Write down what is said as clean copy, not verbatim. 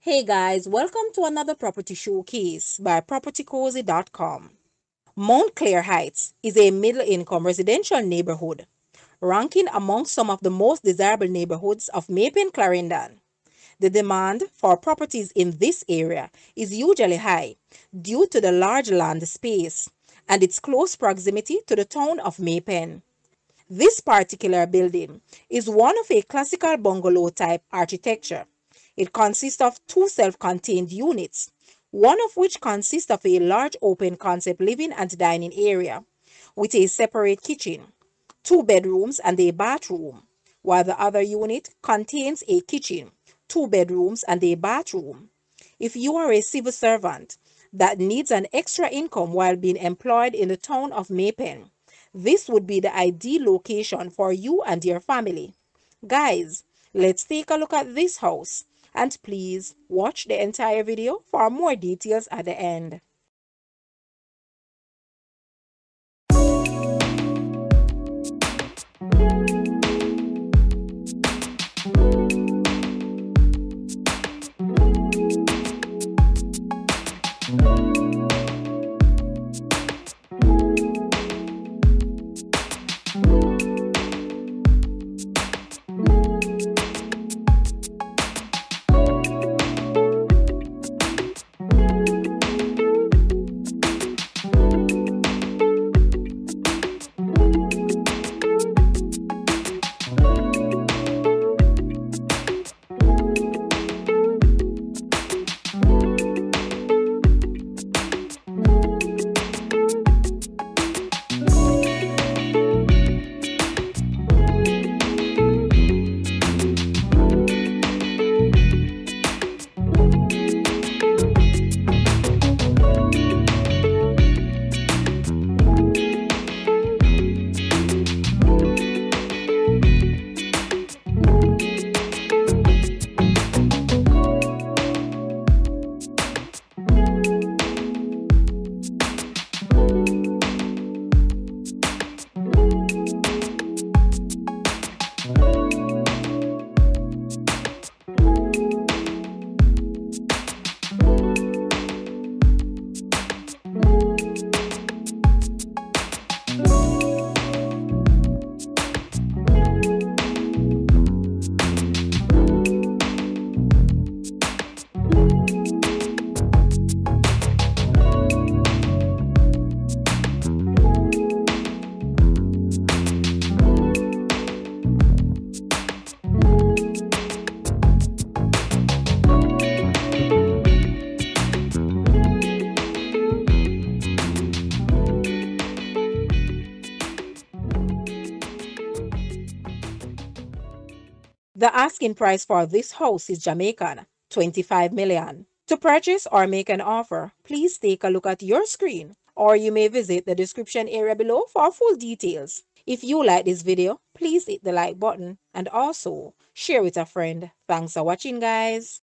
Hey guys, welcome to another property showcase by propertycozy.com. Montclair Heights is a middle-income residential neighborhood, ranking among some of the most desirable neighborhoods of Maple Clarendon. The demand for properties in this area is usually high due to the large land space and its close proximity to the town of Mapen. This particular building is one of a classical bungalow type architecture. It consists of two self-contained units, one of which consists of a large open concept living and dining area with a separate kitchen, two bedrooms and a bathroom, while the other unit contains a kitchen, two bedrooms and a bathroom. If you are a civil servant that needs an extra income while being employed in the town of Mapen, this would be the ideal location for you and your family. Guys, let's take a look at this house, and please watch the entire video for more details at the end. The asking price for this house is Jamaican, 25 million. To purchase or make an offer, please take a look at your screen, or you may visit the description area below for full details. If you like this video, please hit the like button and also share with a friend. Thanks for watching, guys.